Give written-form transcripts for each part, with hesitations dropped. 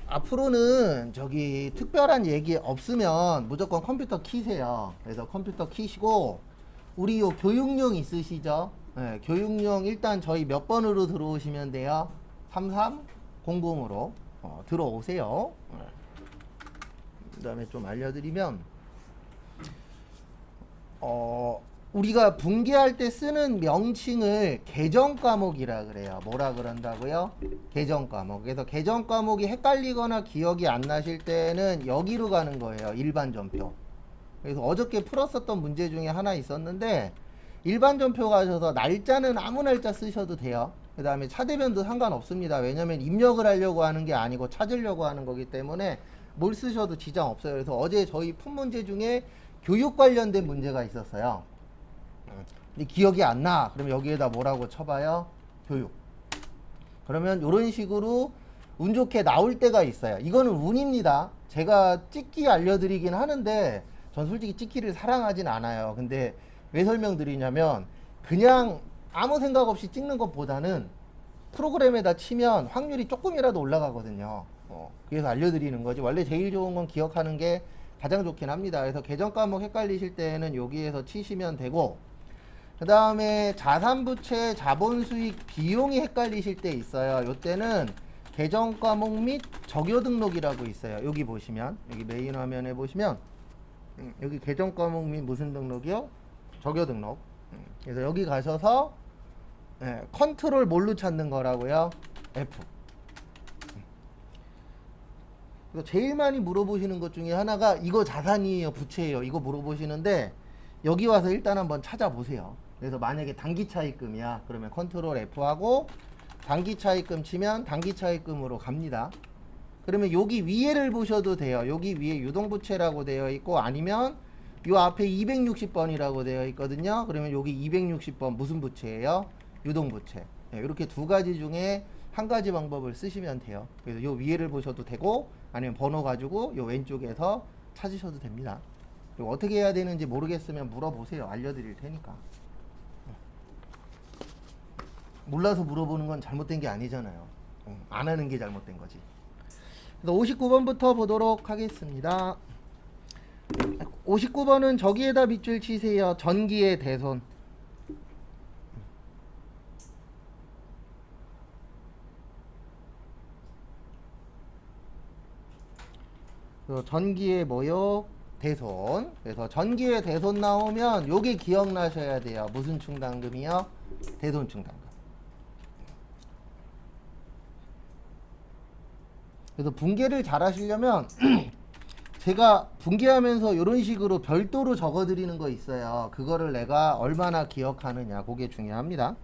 앞으로는 저기 특별한 얘기 없으면 무조건 컴퓨터 키세요. 그래서 컴퓨터 키시고, 우리 요 교육용 있으시죠? 네, 교육용 일단 저희 몇 번으로 들어오시면 돼요? 3300으로 들어오세요. 그 다음에 좀 알려드리면, 우리가 분계할 때 쓰는 명칭을 계정 과목이라 그래요. 뭐라 그런다고요? 계정 과목. 그래서 계정 과목이 헷갈리거나 기억이 안 나실 때는 여기로 가는 거예요. 일반 전표. 그래서 어저께 풀었었던 문제 중에 하나 있었는데, 일반 전표 가셔서 날짜는 아무 날짜 쓰셔도 돼요. 그 다음에 차대변도 상관없습니다. 왜냐면 입력을 하려고 하는 게 아니고 찾으려고 하는 거기 때문에 뭘 쓰셔도 지장 없어요. 그래서 어제 저희 푼 문제 중에 교육 관련된 문제가 있었어요. 근데 기억이 안 나. 그러면 여기에다 뭐라고 쳐봐요? 교육. 그러면 이런 식으로 운 좋게 나올 때가 있어요. 이거는 운입니다. 제가 찍기 알려드리긴 하는데 전 솔직히 찍기를 사랑하진 않아요. 근데 왜 설명드리냐면, 그냥 아무 생각 없이 찍는 것보다는 프로그램에다 치면 확률이 조금이라도 올라가거든요. 그래서 알려드리는 거지. 원래 제일 좋은 건 기억하는 게 가장 좋긴 합니다. 그래서 계정 과목 헷갈리실 때는 여기에서 치시면 되고, 그 다음에 자산부채 자본수익 비용이 헷갈리실 때 있어요. 이때는 계정 과목 및 적요 등록이라고 있어요. 여기 보시면, 여기 메인 화면에 보시면 여기 계정 과목 및 무슨 등록이요? 적요 등록. 그래서 여기 가셔서 컨트롤 뭘로 찾는 거라고요? F. 그래서 제일 많이 물어보시는 것 중에 하나가 이거 자산이에요, 부채예요? 이거 물어보시는데, 여기 와서 일단 한번 찾아보세요. 그래서 만약에 단기 차입금이야, 그러면 컨트롤 F 하고 단기 차입금 치면 단기 차입금으로 갑니다. 그러면 여기 위에를 보셔도 돼요. 여기 위에 유동부채라고 되어 있고, 아니면 요 앞에 260번이라고 되어 있거든요. 그러면 여기 260번 무슨 부채예요? 유동부채. 이렇게 두 가지 중에 한 가지 방법을 쓰시면 돼요. 그래서 요 위에를 보셔도 되고, 아니면 번호 가지고 요 왼쪽에서 찾으셔도 됩니다. 그리고 어떻게 해야 되는지 모르겠으면 물어보세요. 알려드릴 테니까. 몰라서 물어보는 건 잘못된 게 아니잖아요. 안 하는 게 잘못된 거지. 그래서 59번부터 보도록 하겠습니다. 59번은 저기에다 밑줄 치세요. 전기의 대손. 전기의 뭐요? 대손. 그래서 전기의 대손 나오면 요게 기억나셔야 돼요. 무슨 충당금이요? 대손 충당금. 그래서 분계를 잘 하시려면 제가 분계하면서 이런 식으로 별도로 적어 드리는 거 있어요. 그거를 내가 얼마나 기억하느냐, 그게 중요합니다.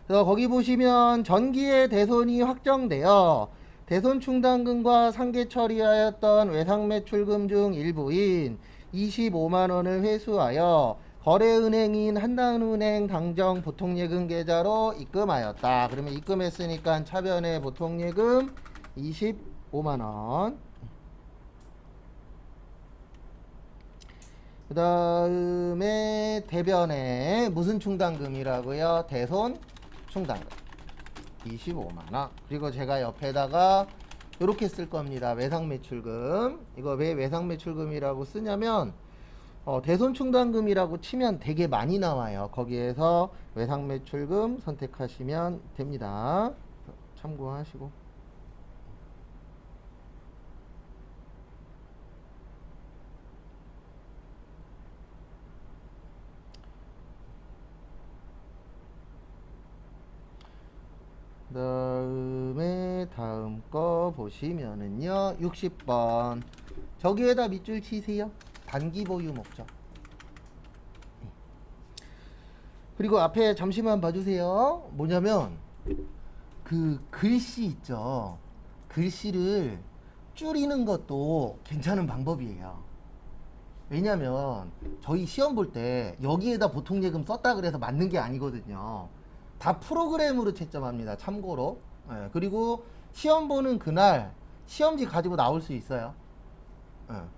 그래서 거기 보시면 전기의 대손이 확정되어 대손 충당금과 상계 처리하였던 외상매출금 중 일부인 25만원을 회수하여 거래은행인 한나은행 당정 보통예금 계좌로 입금하였다. 그러면 입금했으니까 차변의 보통예금 25만원. 그 다음에 대변에 무슨 충당금이라고요? 대손 충당금 25만원. 그리고 제가 옆에다가 이렇게 쓸 겁니다. 외상매출금. 이거 왜 외상매출금이라고 쓰냐면 대손 충당금이라고 치면 되게 많이 나와요. 거기에서 외상매출금 선택하시면 됩니다. 참고하시고. 그 다음에 다음 거 보시면은요, 60번 저기에다 밑줄 치세요. 단기 보유 목적. 그리고 앞에 잠시만 봐주세요. 뭐냐면 그 글씨 있죠. 글씨를 줄이는 것도 괜찮은 방법이에요. 왜냐면 저희 시험 볼 때 여기에다 보통예금 썼다 그래서 맞는 게 아니거든요. 다 프로그램으로 채점합니다. 참고로. 그리고 시험 보는 그날 시험지 가지고 나올 수 있어요.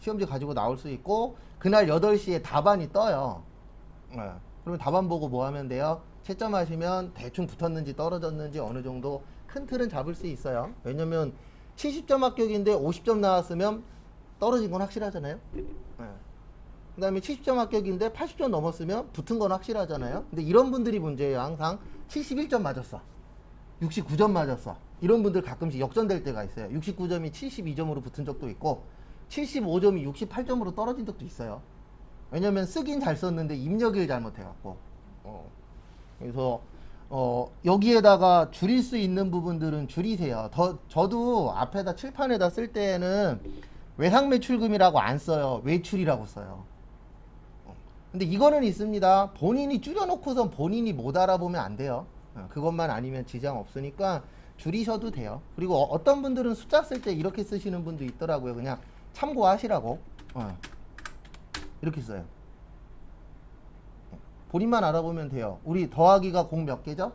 시험지 가지고 나올 수 있고, 그날 8시에 답안이 떠요. 그러면 답안 보고 뭐 하면 돼요? 채점하시면 대충 붙었는지 떨어졌는지 어느 정도 큰 틀은 잡을 수 있어요. 왜냐면 70점 합격인데 50점 나왔으면 떨어진 건 확실하잖아요. 네. 그 다음에 70점 합격인데 80점 넘었으면 붙은 건 확실하잖아요. 근데 이런 분들이 문제예요. 항상 71점 맞았어, 69점 맞았어, 이런 분들 가끔씩 역전될 때가 있어요. 69점이 72점으로 붙은 적도 있고 75점이 68점으로 떨어진 적도 있어요. 왜냐면 쓰긴 잘 썼는데 입력을 잘못해갖고. 그래서 여기에다가 줄일 수 있는 부분들은 줄이세요. 저도 앞에다 칠판에다 쓸 때에는 외상 매출금이라고 안 써요. 외출이라고 써요. 근데 이거는 있습니다. 본인이 줄여놓고선 본인이 못 알아보면 안 돼요. 그것만 아니면 지장 없으니까 줄이셔도 돼요. 그리고 어떤 분들은 숫자 쓸 때 이렇게 쓰시는 분도 있더라고요. 그냥 참고하시라고 이렇게 써요. 본인만 알아보면 돼요. 우리 더하기가 공 몇 개죠?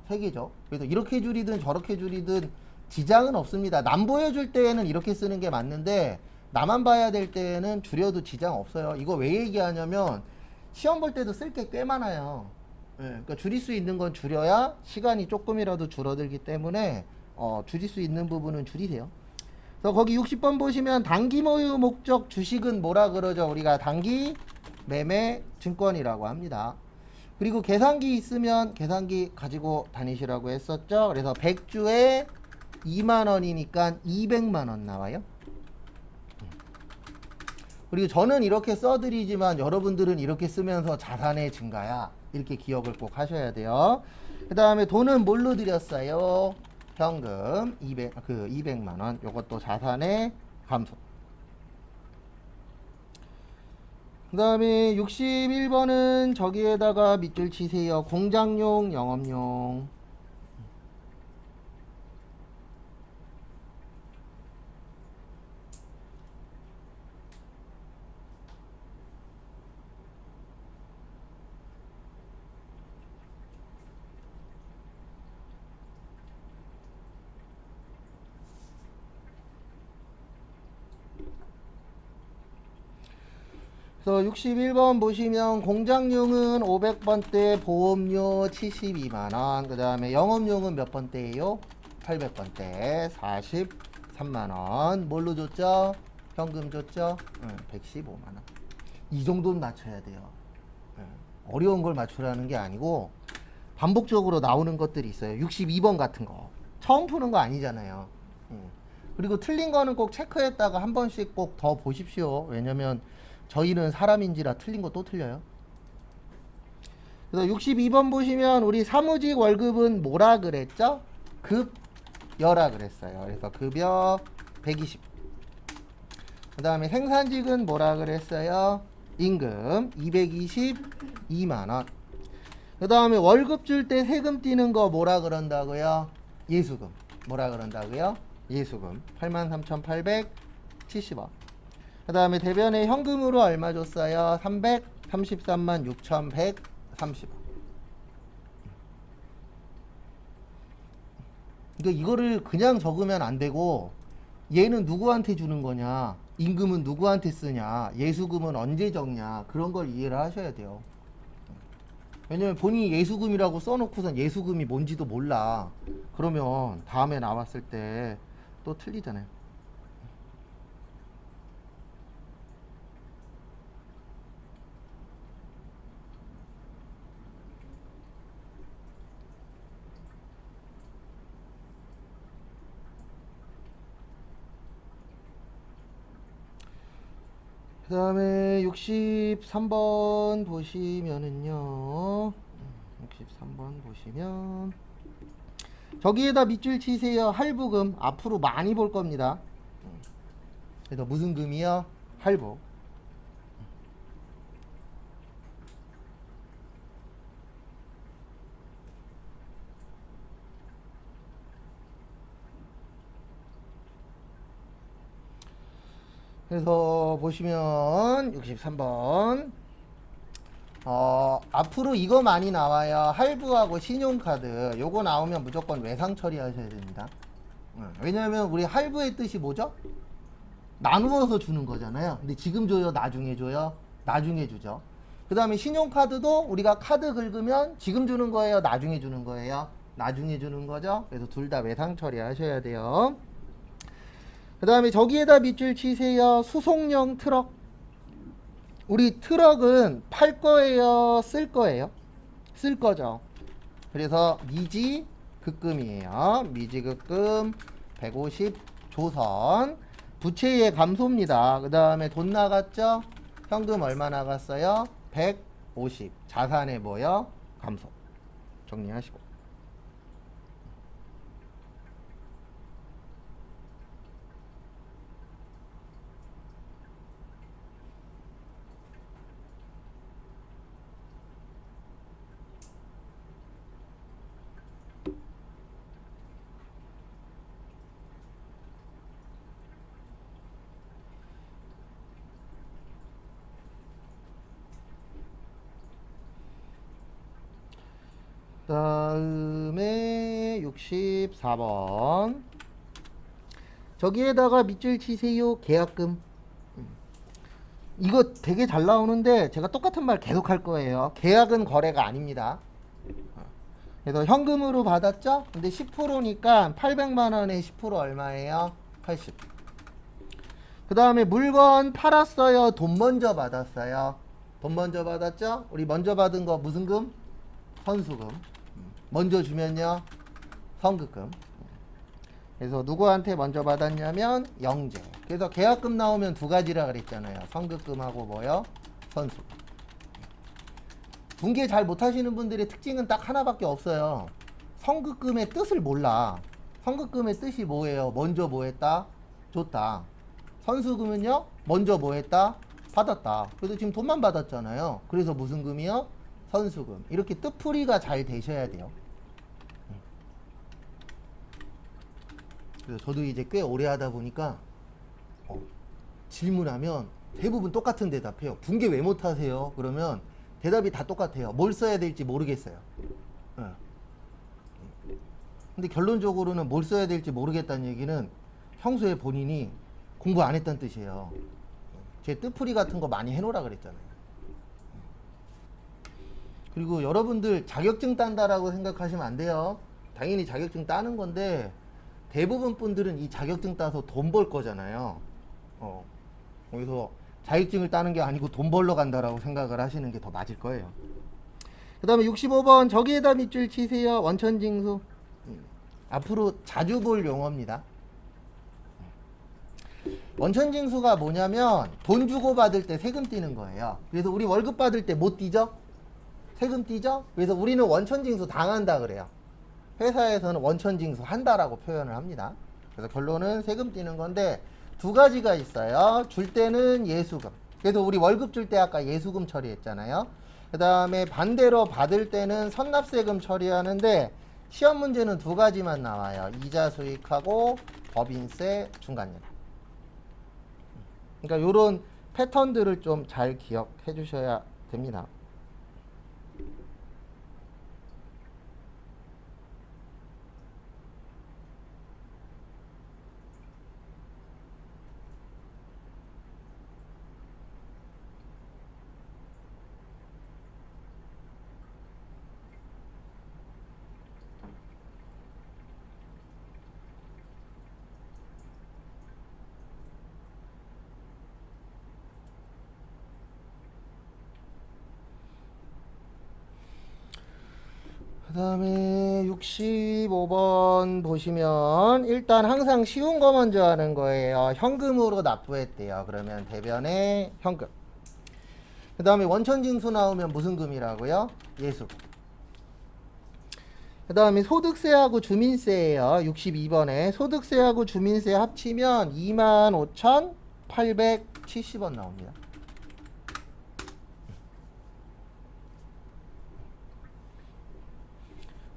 3개죠. 그래서 이렇게 줄이든 저렇게 줄이든 지장은 없습니다. 남 보여줄 때에는 이렇게 쓰는 게 맞는데 나만 봐야 될 때에는 줄여도 지장 없어요. 이거 왜 얘기하냐면 시험 볼 때도 쓸 게 꽤 많아요. 그러니까 줄일 수 있는 건 줄여야 시간이 조금이라도 줄어들기 때문에 줄일 수 있는 부분은 줄이세요. 그래서 거기 60번 보시면 단기 모유 목적 주식은 뭐라 그러죠? 우리가 단기 매매 증권이라고 합니다. 그리고 계산기 있으면 계산기 가지고 다니시라고 했었죠. 그래서 100주에 2만원이니까 200만원 나와요. 그리고 저는 이렇게 써드리지만 여러분들은 이렇게 쓰면서 자산의 증가야, 이렇게 기억을 꼭 하셔야 돼요. 그 다음에 돈은 뭘로 드렸어요? 현금 200만원. 요것도 자산의 감소. 그 다음에 61번은 저기에다가 밑줄 치세요. 공장용, 영업용. 그래서 61번 보시면 공장용은 500번대, 보험료 72만원, 그 다음에 영업용은 몇 번대예요? 800번대 43만원. 뭘로 줬죠? 현금 줬죠? 115만원. 이 정도는 맞춰야 돼요. 어려운 걸 맞추라는 게 아니고 반복적으로 나오는 것들이 있어요. 62번 같은 거 처음 푸는 거 아니잖아요. 그리고 틀린 거는 꼭 체크했다가 한 번씩 꼭 더 보십시오. 왜냐면 저희는 사람인지라 틀린 거 또 틀려요. 그래서 62번 보시면 우리 사무직 월급은 뭐라 그랬죠? 급여라 그랬어요. 그래서 급여 120. 그 다음에 생산직은 뭐라 그랬어요? 임금 222만원. 그 다음에 월급 줄 때 세금 띄는 거 뭐라 그런다고요? 예수금. 뭐라 그런다고요? 예수금 83,870원. 그 다음에 대변에 현금으로 얼마 줬어요? 333만 6,130원. 그러니까 이거를 그냥 적으면 안 되고 얘는 누구한테 주는 거냐, 임금은 누구한테 쓰냐, 예수금은 언제 적냐, 그런 걸 이해를 하셔야 돼요. 왜냐면 본인이 예수금이라고 써놓고선 예수금이 뭔지도 몰라. 그러면 다음에 나왔을 때 또 틀리잖아요. 그 다음에 63번 보시면은요, 63번 보시면 저기에다 밑줄 치세요. 할부금 앞으로 많이 볼 겁니다. 그래서 무슨 금이요? 할부. 그래서 보시면 63번 앞으로 이거 많이 나와요. 할부하고 신용카드. 요거 나오면 무조건 외상 처리하셔야 됩니다. 왜냐면 우리 할부의 뜻이 뭐죠? 나누어서 주는 거잖아요. 근데 지금 줘요? 나중에 줘요? 나중에 주죠. 그 다음에 신용카드도 우리가 카드 긁으면 지금 주는 거예요? 나중에 주는 거예요? 나중에 주는 거죠? 그래서 둘 다 외상 처리하셔야 돼요. 그 다음에 저기에다 밑줄 치세요. 수송용 트럭. 우리 트럭은 팔 거예요? 쓸 거예요? 쓸 거죠. 그래서 미지 급금이에요. 미지 급금 150 조선. 부채의 감소입니다. 그 다음에 돈 나갔죠? 현금 얼마 나갔어요? 150. 자산의 뭐요? 감소. 정리하시고. 다음에 64번. 저기에다가 밑줄 치세요. 계약금. 이거 되게 잘 나오는데 제가 똑같은 말 계속 할 거예요. 계약은 거래가 아닙니다. 그래서 현금으로 받았죠? 근데 10%니까 800만 원에 10% 얼마예요? 80. 그 다음에 물건 팔았어요? 돈 먼저 받았어요? 돈 먼저 받았죠? 우리 먼저 받은 거 무슨 금? 선수금. 먼저 주면요? 선급금. 그래서 누구한테 먼저 받았냐면 영재. 그래서 계약금 나오면 두 가지라 그랬잖아요. 선급금하고 뭐요? 선수금. 분계 잘 못하시는 분들의 특징은 딱 하나밖에 없어요. 선급금의 뜻을 몰라. 선급금의 뜻이 뭐예요? 먼저 뭐 했다? 줬다. 선수금은요? 먼저 뭐 했다? 받았다. 그래서 지금 돈만 받았잖아요. 그래서 무슨 금이요? 선수금. 이렇게 뜻풀이가 잘 되셔야 돼요. 그래서 저도 이제 꽤 오래 하다 보니까 질문하면 대부분 똑같은 대답해요. 분계 왜 못하세요? 그러면 대답이 다 똑같아요. 뭘 써야 될지 모르겠어요. 근데 결론적으로는 뭘 써야 될지 모르겠다는 얘기는 평소에 본인이 공부 안 했다는 뜻이에요. 제 뜻풀이 같은 거 많이 해놓으라 그랬잖아요. 그리고 여러분들 자격증 딴다라고 생각하시면 안 돼요. 당연히 자격증 따는 건데 대부분 분들은 이 자격증 따서 돈 벌 거잖아요. 그래서 자격증을 따는 게 아니고 돈 벌러 간다라고 생각을 하시는 게 더 맞을 거예요. 그 다음에 65번 저기에다 밑줄 치세요. 원천징수. 앞으로 자주 볼 용어입니다. 원천징수가 뭐냐면 돈 주고 받을 때 세금 떼는 거예요. 그래서 우리 월급 받을 때 못 떼죠? 세금 떼죠? 그래서 우리는 원천징수 당한다 그래요. 회사에서는 원천징수 한다라고 표현을 합니다. 그래서 결론은 세금 떼는 건데 두 가지가 있어요. 줄 때는 예수금. 그래서 우리 월급 줄 때 아까 예수금 처리했잖아요. 그 다음에 반대로 받을 때는 선납세금 처리하는데 시험 문제는 두 가지만 나와요. 이자 수익하고 법인세 중간예금. 그러니까 이런 패턴들을 좀 잘 기억해 주셔야 됩니다. 그 다음에 65번 보시면 일단 항상 쉬운 거 먼저 하는 거예요. 현금으로 납부했대요. 그러면 대변에 현금. 그 다음에 원천징수 나오면 무슨 금이라고요? 예수금. 그 다음에 소득세하고 주민세예요. 62번에 소득세하고 주민세 합치면 25,870원 나옵니다.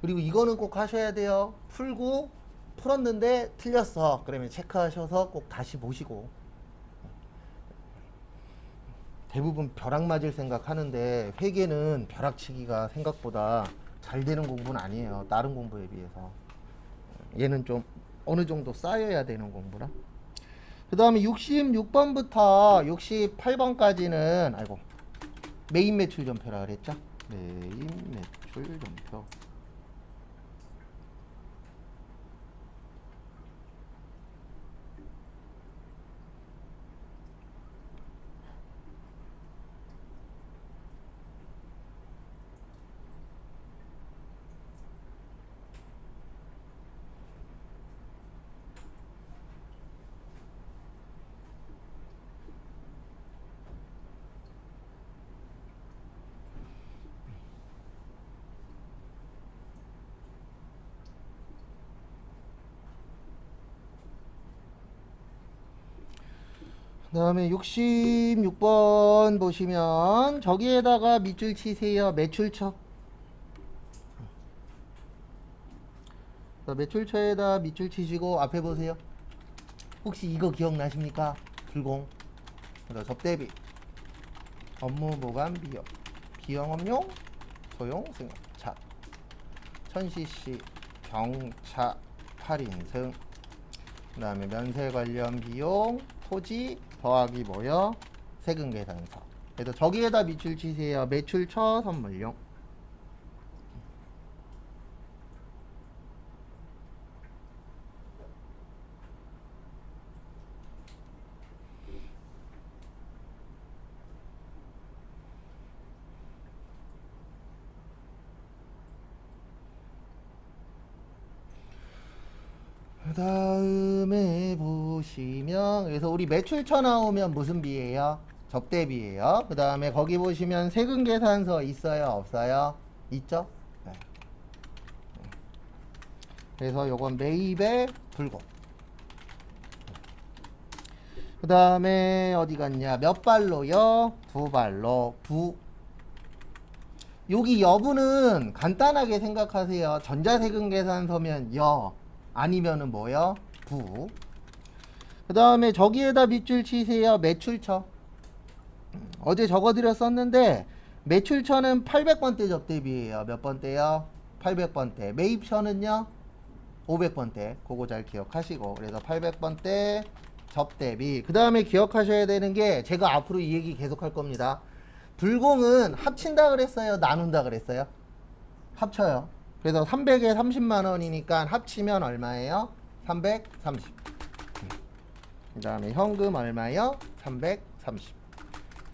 그리고 이거는 꼭 하셔야 돼요. 풀고 풀었는데 틀렸어. 그러면 체크하셔서 꼭 다시 보시고. 대부분 벼락 맞을 생각 하는데 회계는 벼락치기가 생각보다 잘 되는 공부는 아니에요. 다른 공부에 비해서. 얘는 좀 어느 정도 쌓여야 되는 공부라. 그 다음에 66번부터 68번까지는 메인 매출 전표라 그랬죠? 메인 매출 전표. 그 다음에 66번 보시면 저기에다가 밑줄 치세요. 매출처. 매출처에다 밑줄 치시고 앞에 보세요. 혹시 이거 기억나십니까? 불공. 그래서 접대비, 업무 보관 비용, 비영업용, 소용 승차, 1000cc 경차 8인승, 그 다음에 면세 관련 비용, 토지 더하기 뭐요? 세금 계산서. 그래서 저기에다 밑줄 치세요. 매출처 선물용. 그 다음에 보시면 그래서 우리 매출처 나오면 무슨 비예요? 접대비예요. 그 다음에 거기 보시면 세금 계산서 있어요? 없어요? 있죠? 네. 그래서 요건 매입의 불공. 그 다음에 어디 갔냐? 몇 발로요? 두 발로. 부. 여기 여부는 간단하게 생각하세요. 전자세금 계산서면 여, 아니면은 뭐요? 부. 그 다음에 저기에다 밑줄 치세요. 매출처. 어제 적어드렸었는데 매출처는 800번대 접대비예요. 몇 번대요? 800번대. 매입처는요? 500번대. 그거 잘 기억하시고. 그래서 800번대 접대비. 그 다음에 기억하셔야 되는 게 제가 앞으로 이 얘기 계속 할 겁니다. 불공은 합친다 그랬어요? 나눈다 그랬어요? 합쳐요. 그래서 300에 30만 원이니까 합치면 얼마예요? 330. 그 다음에 현금 얼마요? 330.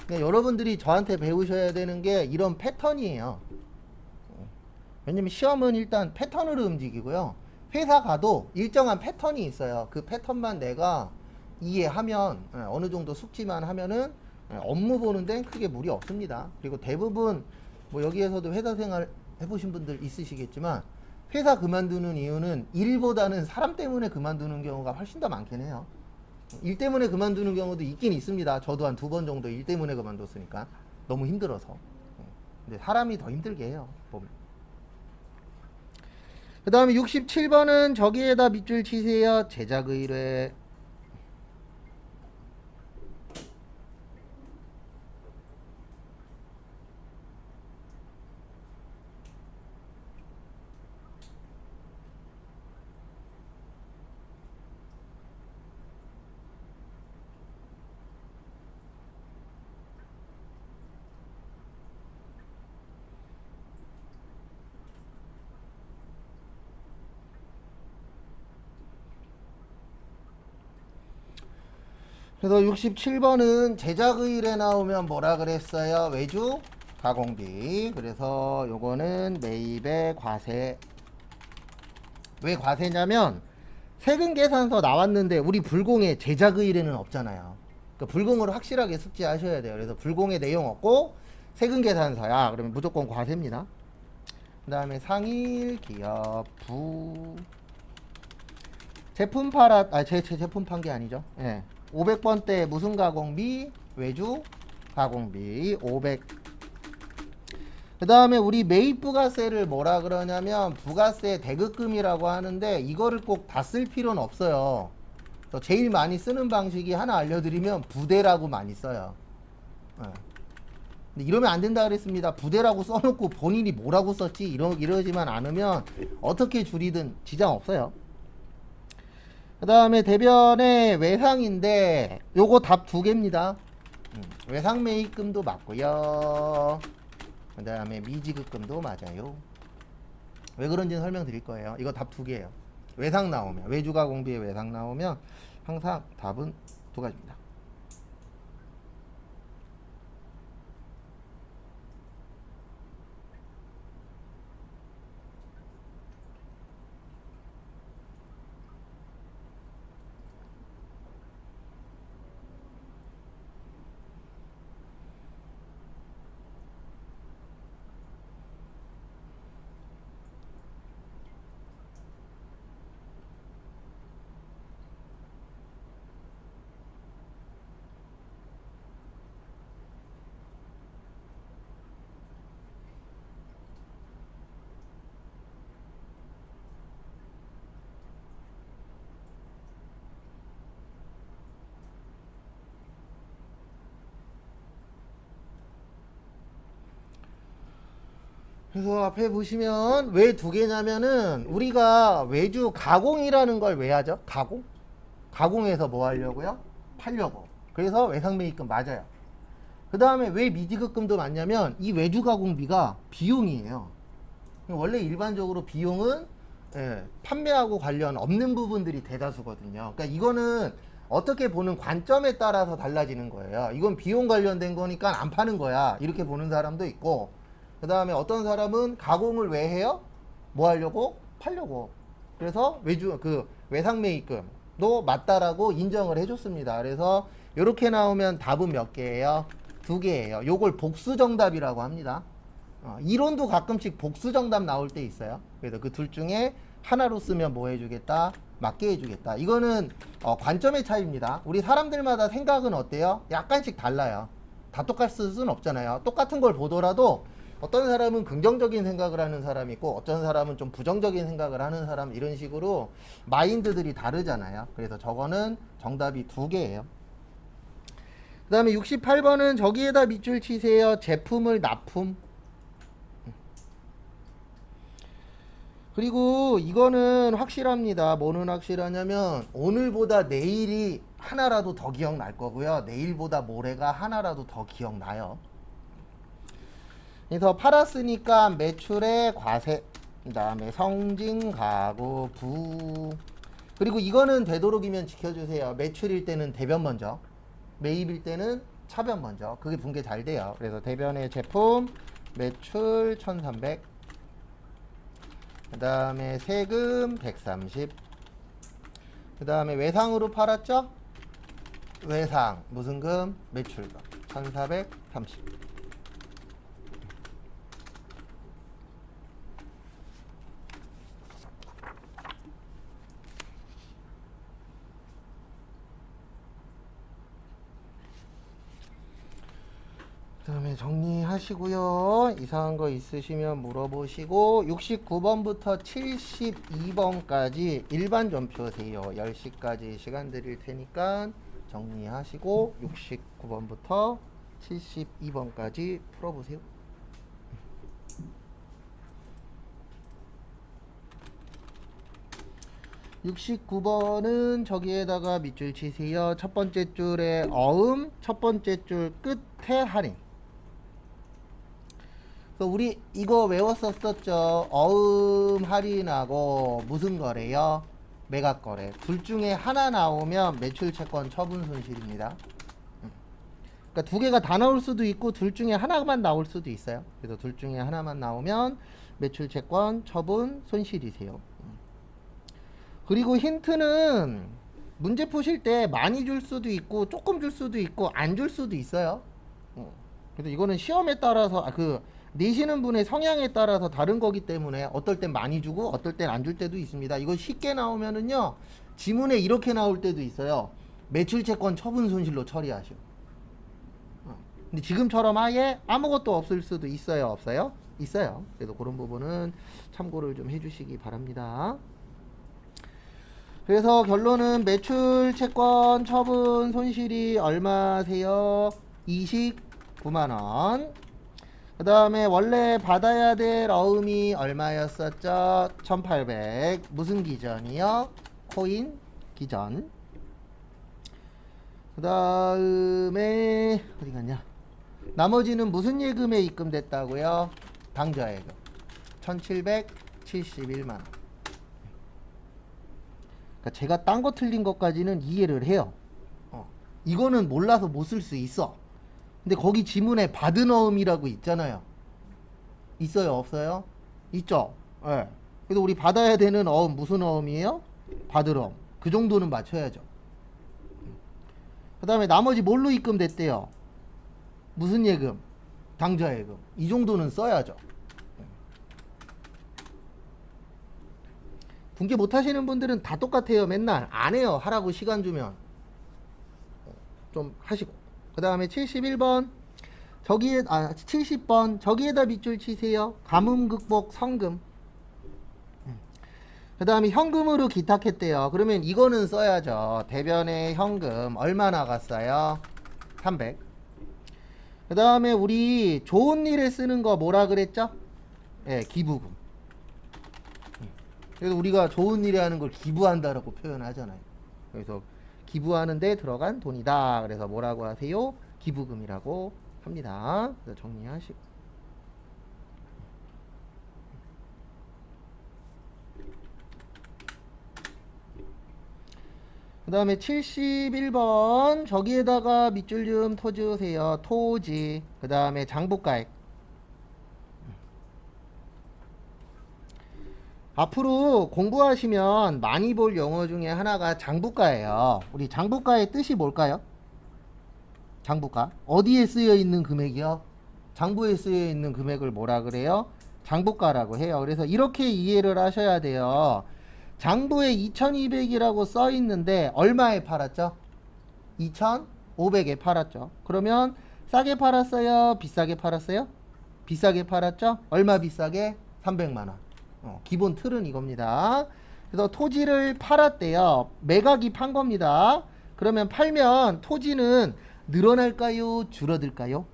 그러니까 여러분들이 저한테 배우셔야 되는 게 이런 패턴이에요. 왜냐면 시험은 일단 패턴으로 움직이고요. 회사 가도 일정한 패턴이 있어요. 그 패턴만 내가 이해하면 어느 정도 숙지만 하면은 업무 보는 데는 크게 무리 없습니다. 그리고 대부분 뭐 여기에서도 회사 생활 해보신 분들 있으시겠지만 회사 그만두는 이유는 일보다는 사람 때문에 그만두는 경우가 훨씬 더 많긴 해요. 일 때문에 그만두는 경우도 있긴 있습니다. 저도 한 2번 정도 일 때문에 그만뒀으니까 너무 힘들어서. 근데 사람이 더 힘들게 해요. 보면. 그 다음에 67번은 저기에다 밑줄 치세요. 제작 의뢰. 그래서 67번은 제작의일에 나오면 뭐라 그랬어요? 외주 가공비. 그래서 요거는 매입의 과세. 왜 과세냐면 세금 계산서 나왔는데 우리 불공에 제작의일에는 없잖아요. 그러니까 불공으로 확실하게 숙지하셔야 돼요. 그래서 불공에 내용 없고 세금 계산서야. 그러면 무조건 과세입니다. 그 다음에 상일 기업 부. 제품 팔았, 제 제품 판 게 아니죠. 예. 500번대 무슨 가공비? 외주 가공비 500. 그 다음에 우리 매입 부가세를 뭐라 그러냐면 부가세 대급금이라고 하는데 이거를 꼭 다 쓸 필요는 없어요. 제일 많이 쓰는 방식이 하나 알려드리면 부대라고 많이 써요. 네. 근데 이러면 안 된다 그랬습니다. 부대라고 써놓고 본인이 뭐라고 썼지 이러지만 않으면 어떻게 줄이든 지장 없어요. 그 다음에 대변의 외상인데 요거 답 2개입니다. 외상 매입금도 맞고요. 그 다음에 미지급금도 맞아요. 왜 그런지는 설명드릴 거예요. 이거 답 두 개예요. 외상 나오면, 외주가공비에 외상 나오면 항상 답은 두 가지입니다. 그래서 앞에 보시면 왜 두 개냐면은 우리가 외주 가공이라는 걸 왜 하죠? 가공? 가공해서 뭐 하려고요? 팔려고. 그래서 외상매입금 맞아요. 그 다음에 왜 미지급금도 맞냐면 이 외주 가공비가 비용이에요. 원래 일반적으로 비용은 판매하고 관련 없는 부분들이 대다수거든요. 그러니까 이거는 어떻게 보는 관점에 따라서 달라지는 거예요. 이건 비용 관련된 거니까 안 파는 거야. 이렇게 보는 사람도 있고, 그 다음에 어떤 사람은 가공을 왜 해요? 뭐 하려고? 팔려고. 그래서 외상매입금도 맞다라고 인정을 해줬습니다. 그래서 이렇게 나오면 답은 몇 개예요? 두 개예요. 요걸 복수정답이라고 합니다. 이론도 가끔씩 복수정답 나올 때 있어요. 그래서 그 둘 중에 하나로 쓰면 뭐 해주겠다? 맞게 해주겠다. 이거는 관점의 차이입니다. 우리 사람들마다 생각은 어때요? 약간씩 달라요. 다 똑같을 수는 없잖아요. 똑같은 걸 보더라도 어떤 사람은 긍정적인 생각을 하는 사람이 있고 어떤 사람은 좀 부정적인 생각을 하는 사람, 이런 식으로 마인드들이 다르잖아요. 그래서 저거는 정답이 두 개예요. 그 다음에 68번은 저기에다 밑줄 치세요. 제품을 납품. 그리고 이거는 확실합니다. 뭐는 확실하냐면 오늘보다 내일이 하나라도 더 기억날 거고요. 내일보다 모레가 하나라도 더 기억나요. 그래서 팔았으니까 매출의 과세, 그 다음에 성진, 가구, 부. 그리고 이거는 되도록이면 지켜주세요. 매출일 때는 대변 먼저, 매입일 때는 차변 먼저. 그게 분계 잘 돼요. 그래서 대변의 제품 매출 1300, 그 다음에 세금 130, 그 다음에 외상으로 팔았죠? 외상 무슨 금? 매출금 1430. 그 다음에 정리하시고요. 이상한 거 있으시면 물어보시고 69번부터 72번까지 일반 전표 세요. 10시까지 시간 드릴 테니까 정리하시고 69번부터 72번까지 풀어보세요. 69번은 저기에다가 밑줄 치세요. 첫 번째 줄에 어음, 첫 번째 줄 끝에 할인. 우리 이거 외웠었었죠. 어음 할인하고 무슨 거래요? 매각 거래. 둘 중에 하나 나오면 매출 채권 처분 손실입니다. 그러니까 두 개가 다 나올 수도 있고 둘 중에 하나만 나올 수도 있어요. 그래서 둘 중에 하나만 나오면 매출 채권 처분 손실이세요. 그리고 힌트는 문제 푸실 때 많이 줄 수도 있고 조금 줄 수도 있고 안 줄 수도 있어요. 그래서 이거는 시험에 따라서 내시는 분의 성향에 따라서 다른 거기 때문에 어떨 땐 많이 주고 어떨 땐 안 줄 때도 있습니다. 이거 쉽게 나오면은요, 지문에 이렇게 나올 때도 있어요. 매출채권 처분 손실로 처리하시오. 근데 지금처럼 아예 아무것도 없을 수도 있어요, 없어요? 있어요. 그래서 그런 부분은 참고를 좀 해주시기 바랍니다. 그래서 결론은 매출채권 처분 손실이 얼마세요? 29만원. 그 다음에 원래 받아야 될 어음이 얼마였었죠? 1800. 무슨 기전이요? 코인 기전. 그 다음에 어디 갔냐? 나머지는 무슨 예금에 입금됐다고요? 당좌예금 1771만원. 그러니까 제가 딴 거 틀린 것까지는 이해를 해요. 이거는 몰라서 못 쓸 수 있어. 근데 거기 지문에 받은 어음이라고 있잖아요. 있어요 없어요? 있죠. 예. 그래서 우리 받아야 되는 어음 무슨 어음이에요? 받을 어음. 그 정도는 맞춰야죠. 그 다음에 나머지 뭘로 입금됐대요? 무슨 예금? 당좌예금. 이 정도는 써야죠. 분계 못 하시는 분들은 다 똑같아요. 맨날 안 해요. 하라고 시간 주면 좀 하시고. 그 다음에 71번 저기에 70번 저기에다 밑줄 치세요. 가뭄 극복 성금. 그 다음에 현금으로 기탁했대요. 그러면 이거는 써야죠. 대변의 현금 얼마 나갔어요? 300. 그 다음에 우리 좋은 일에 쓰는 거 뭐라 그랬죠? 예, 기부금. 그래서 우리가 좋은 일에 하는 걸 기부한다라고 표현하잖아요. 그래서 기부하는 데 들어간 돈이다. 그래서 뭐라고 하세요? 기부금이라고 합니다. 그래서 정리하시고. 그 다음에 71번 저기에다가 밑줄 좀 터주세요. 토지. 그 다음에 장부가액. 앞으로 공부하시면 많이 볼 용어 중에 하나가 장부가예요. 우리 장부가의 뜻이 뭘까요? 장부가. 어디에 쓰여 있는 금액이요? 장부에 쓰여 있는 금액을 뭐라 그래요? 장부가라고 해요. 그래서 이렇게 이해를 하셔야 돼요. 장부에 2200이라고 써 있는데 얼마에 팔았죠? 2500에 팔았죠. 그러면 싸게 팔았어요? 비싸게 팔았어요? 비싸게 팔았죠? 얼마 비싸게? 300만원. 기본 틀은 이겁니다. 그래서 토지를 팔았대요. 매각이 판 겁니다. 그러면 팔면 토지는 늘어날까요? 줄어들까요?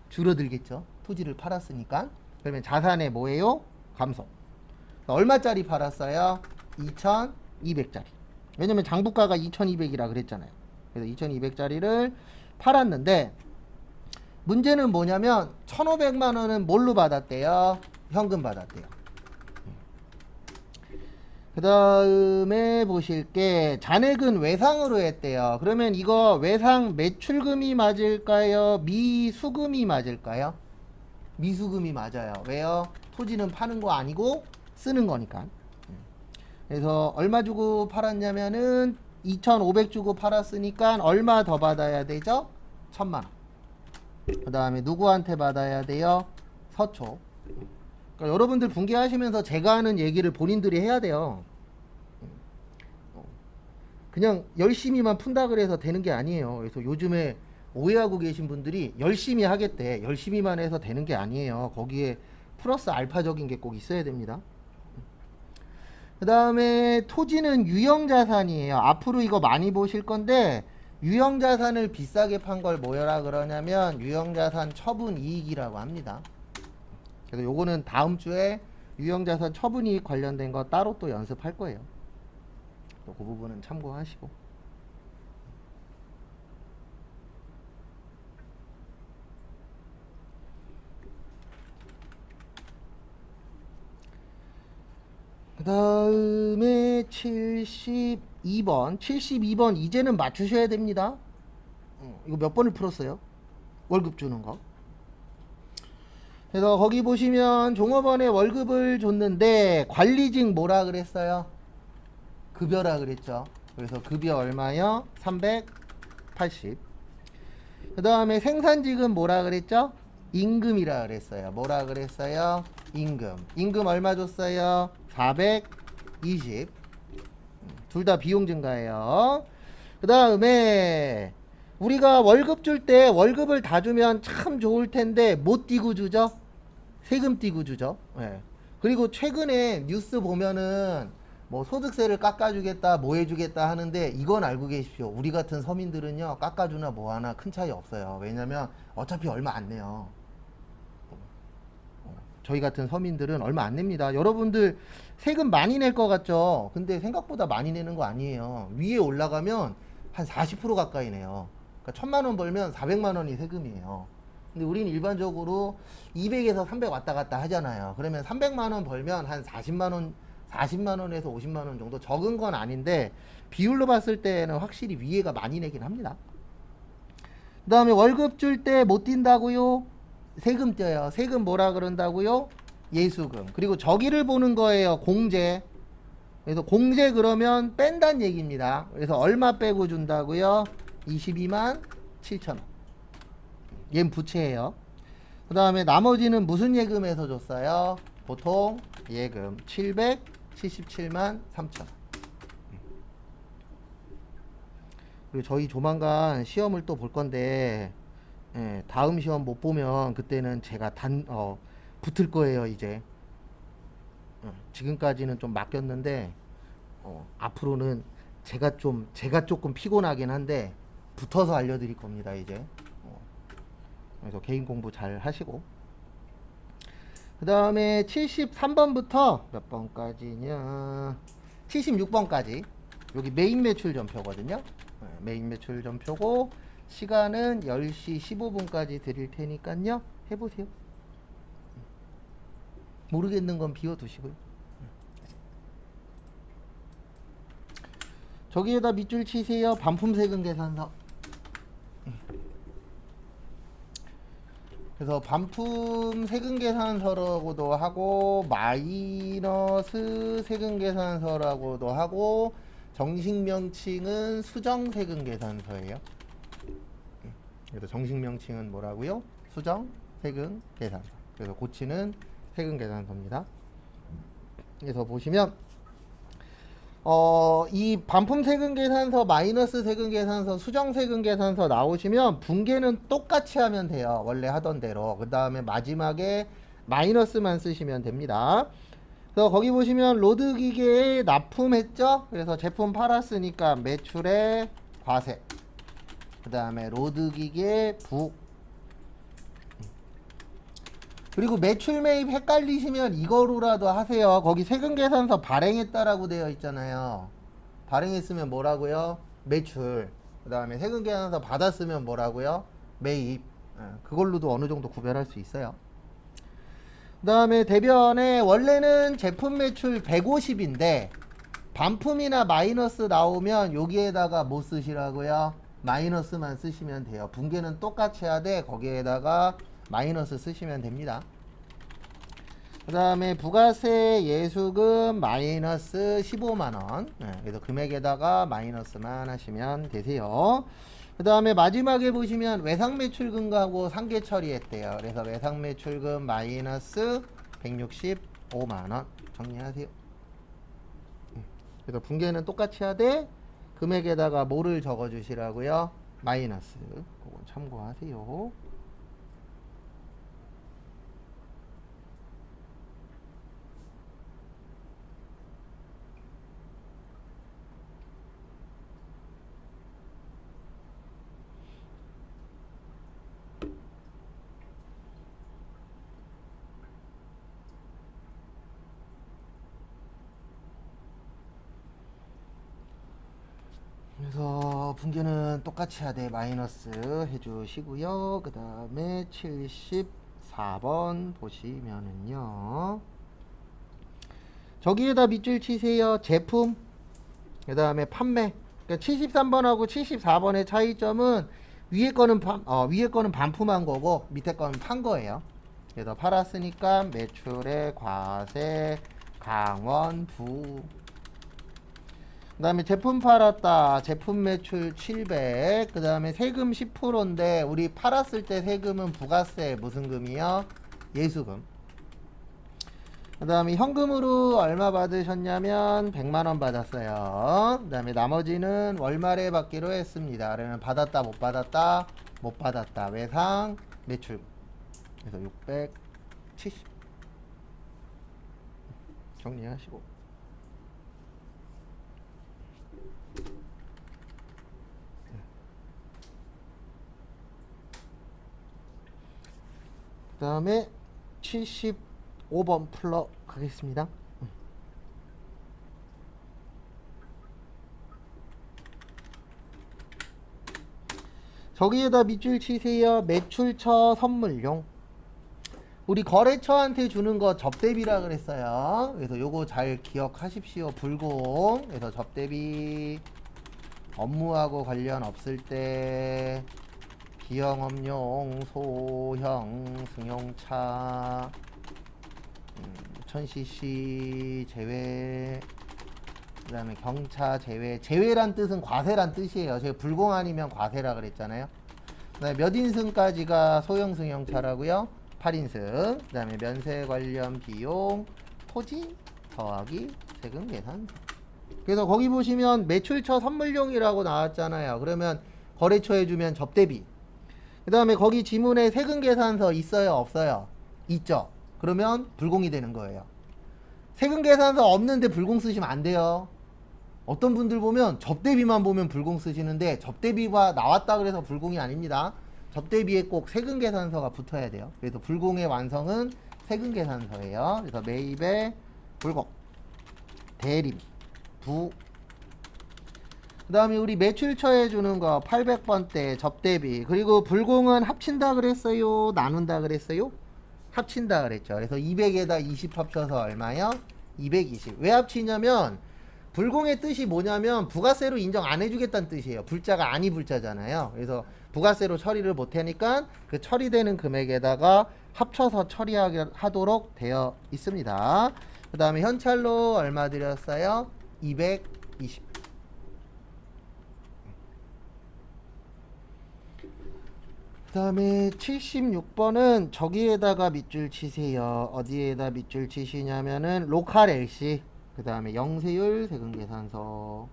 줄어들겠죠. 토지를 팔았으니까. 그러면 자산의 뭐예요? 감소. 얼마짜리 팔았어요? 2200짜리. 왜냐면 장부가가 2200이라 그랬잖아요. 그래서 2200짜리를 팔았는데 문제는 뭐냐면 1500만원은 뭘로 받았대요? 현금 받았대요. 그 다음에 보실게 잔액은 외상으로 했대요. 그러면 이거 외상 매출금이 맞을까요? 미수금이 맞을까요? 미수금이 맞아요. 왜요? 토지는 파는 거 아니고 쓰는 거니까. 그래서 얼마 주고 팔았냐면은 2500 주고 팔았으니까 얼마 더 받아야 되죠? 1000만원. 그 다음에 누구한테 받아야 돼요? 서초. 그러니까 여러분들 분개하시면서 제가 하는 얘기를 본인들이 해야 돼요. 그냥 열심히만 푼다 그래서 되는 게 아니에요. 그래서 요즘에 오해하고 계신 분들이 열심히 하겠대. 열심히만 해서 되는 게 아니에요. 거기에 플러스 알파적인 게 꼭 있어야 됩니다. 그 다음에 토지는 유형자산이에요. 앞으로 이거 많이 보실 건데 유형자산을 비싸게 판 걸 뭐라 그러냐면 유형자산 처분이익이라고 합니다. 그래서 요거는 다음 주에 유형자산 처분이익 관련된 거 따로 또 연습할 거예요. 또 그 부분은 참고하시고. 그 다음에 72번 이제는 맞추셔야 됩니다. 이거 몇 번을 풀었어요? 월급 주는 거. 그래서 거기 보시면 종업원에 월급을 줬는데 관리직 뭐라 그랬어요? 급여라 그랬죠. 그래서 급여 얼마요? 380. 그 다음에 생산직은 뭐라 그랬죠? 임금이라 그랬어요. 뭐라 그랬어요? 임금. 임금 얼마 줬어요? 420. 둘 다 비용 증가예요. 그 다음에 우리가 월급 줄 때 월급을 다 주면 참 좋을 텐데 못 띄고 주죠? 세금 띄고 주죠. 네. 그리고 최근에 뉴스 보면은 뭐 소득세를 깎아주겠다 뭐 해주겠다 하는데 이건 알고 계십시오. 우리 같은 서민들은요 깎아주나 뭐하나 큰 차이 없어요. 왜냐면 어차피 얼마 안 내요. 저희 같은 서민들은 얼마 안 냅니다. 여러분들 세금 많이 낼 것 같죠? 근데 생각보다 많이 내는 거 아니에요. 위에 올라가면 한 40% 가까이 내요. 그러니까 1,000만 원 벌면 400만 원이 세금이에요. 근데 우리는 일반적으로 200에서 300 왔다 갔다 하잖아요. 그러면 300만 원 벌면 한 40만 원에서 50만 원 정도, 적은 건 아닌데 비율로 봤을 때는 확실히 위에가 많이 내긴 합니다. 그 다음에 월급 줄 때 못 뛴다고요? 세금 떼요. 세금 뭐라 그런다고요? 예수금. 그리고 저기를 보는 거예요. 공제. 그래서 공제 그러면 뺀다는 얘기입니다. 그래서 얼마 빼고 준다고요? 22만 7천 원. 얘는 부채예요. 그 다음에 나머지는 무슨 예금에서 줬어요? 보통 예금 777만 3천 원. 그리고 저희 조만간 시험을 또 볼 건데, 예, 다음 시험 못 보면 그때는 제가 붙을 거예요. 이제 지금까지는 좀 맡겼는데 앞으로는 제가 조금 피곤하긴 한데 붙어서 알려드릴 겁니다. 이제 그래서 개인 공부 잘 하시고, 그 다음에 73번부터 몇 번까지냐, 76번까지 여기 메인 매출 전표거든요. 메인 매출 전표고 시간은 10시 15분까지 드릴 테니까요. 해보세요. 모르겠는 건 비워두시고요. 저기에다 밑줄 치세요. 반품 세금 계산서. 그래서 반품 세금 계산서라고도 하고 마이너스 세금 계산서라고도 하고 정식 명칭은 수정 세금 계산서예요. 그래서 정식 명칭은 뭐라고요? 수정 세금 계산서. 그래서 고치는 세금 계산서입니다. 그래서 보시면 이 반품 세금 계산서, 마이너스 세금 계산서, 수정 세금 계산서 나오시면 분계는 똑같이 하면 돼요. 원래 하던 대로. 그 다음에 마지막에 마이너스만 쓰시면 됩니다. 그래서 거기 보시면 로드 기계에 납품했죠. 그래서 제품 팔았으니까 매출에 과세. 그 다음에 로드 기계 부. 그리고 매출 매입 헷갈리시면 이거로라도 하세요. 거기 세금 계산서 발행했다라고 되어 있잖아요. 발행했으면 뭐라고요? 매출. 그 다음에 세금 계산서 받았으면 뭐라고요? 매입. 그걸로도 어느 정도 구별할 수 있어요. 그 다음에 대변에 원래는 제품 매출 150인데 반품이나 마이너스 나오면 여기에다가 뭐 쓰시라고요? 마이너스만 쓰시면 돼요. 분계는 똑같이 하되 거기에다가 마이너스 쓰시면 됩니다. 그 다음에 부가세 예수금 마이너스 15만원. 그래서 금액에다가 마이너스만 하시면 되세요. 그 다음에 마지막에 보시면 외상매출금하고 상계 처리했대요. 그래서 외상매출금 마이너스 165만원 정리하세요. 그래서 분계는 똑같이 하되 금액에다가 뭐를 적어 주시라고요? 마이너스. 그건 참고하세요. 그래서 분계는 똑같이 하되 마이너스 해주시고요. 그 다음에 74번 보시면은요, 저기에다 밑줄 치세요. 제품. 그 다음에 판매. 그러니까 73번하고 74번의 차이점은 위에 거는 반품한 거고 밑에 거는 판 거예요. 그래서 팔았으니까 매출의 과세 강원 부. 그 다음에 제품 팔았다. 제품 매출 700. 그 다음에 세금 10%인데 우리 팔았을 때 세금은 부가세 무슨 금이요? 예수금. 그 다음에 현금으로 얼마 받으셨냐면 100만원 받았어요. 그 다음에 나머지는 월말에 받기로 했습니다. 그러면 받았다 못 받았다? 못 받았다. 외상 매출. 그래서 670 정리하시고, 그 다음에 75번 풀러 가겠습니다. 저기에다 밑줄 치세요. 매출처 선물용. 우리 거래처한테 주는 거 접대비라 그랬어요. 그래서 요거 잘 기억하십시오. 불공. 그래서 접대비 업무하고 관련 없을 때 비영업용 소형 승용차 1000cc 제외, 그 다음에 경차 제외. 제외란 뜻은 과세란 뜻이에요. 제가 불공 아니면 과세라 그랬잖아요. 그다음에 몇 인승까지가 소형 승용차라고요? 8인승. 그 다음에 면세 관련 비용 토지 더하기 세금 계산. 그래서 거기 보시면 매출처 선물용이라고 나왔잖아요. 그러면 거래처에 주면 접대비. 그 다음에 거기 지문에 세금 계산서 있어요, 없어요? 있죠. 그러면 불공이 되는 거예요. 세금 계산서 없는데 불공 쓰시면 안 돼요. 어떤 분들 보면 접대비만 보면 불공 쓰시는데 접대비가 나왔다 그래서 불공이 아닙니다. 접대비에 꼭 세금 계산서가 붙어야 돼요. 그래서 불공의 완성은 세금 계산서예요. 그래서 매입에 불공, 대림, 부. 그 다음에 우리 매출처에 주는 거 800번대 접대비. 그리고 불공은 합친다 그랬어요, 나눈다 그랬어요? 합친다 그랬죠. 그래서 200에다 20 합쳐서 얼마요? 220. 왜 합치냐면 불공의 뜻이 뭐냐면 부가세로 인정 안 해주겠다는 뜻이에요. 불자가 아니 불자잖아요. 그래서 부가세로 처리를 못하니까 그 처리되는 금액에다가 합쳐서 처리하도록 되어 있습니다. 그 다음에 현찰로 얼마 드렸어요? 220. 그 다음에 76번은 저기에다가 밑줄 치세요. 어디에다 밑줄 치시냐면은 로컬 LC, 그 다음에 영세율 세금 계산서.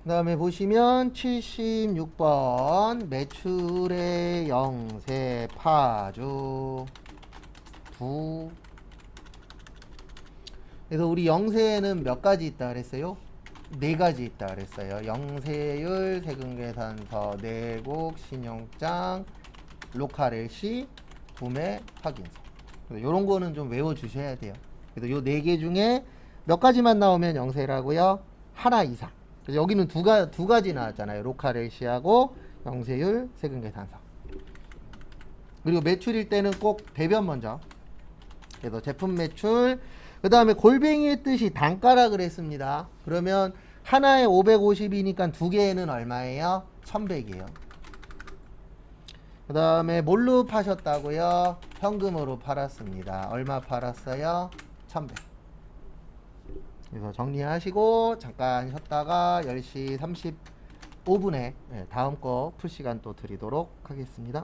그 다음에 보시면 76번 매출의 영세 파주 부. 그래서 우리 영세에는 몇 가지 있다 그랬어요? 네 가지 있다 그랬어요. 영세율 세금계산서, 내국 신용장, 로컬 LC, 구매 확인서. 이런 거는 좀 외워주셔야 돼요. 그래서 요 네 개 중에 몇 가지만 나오면 영세라고요? 하나 이상. 그래서 여기는 두 가지 나왔잖아요. 로컬 LC하고 영세율 세금계산서. 그리고 매출일 때는 꼭 대변 먼저. 그래서 제품 매출. 그 다음에 골뱅이의 뜻이 단가라 그랬습니다. 그러면 하나에 550이니까 두 개에는 얼마예요? 1100이에요. 그 다음에 뭘로 파셨다고요? 현금으로 팔았습니다. 얼마 팔았어요? 1100. 그래서 정리하시고 잠깐 쉬었다가 10시 35분에 다음 거 풀 시간 또 드리도록 하겠습니다.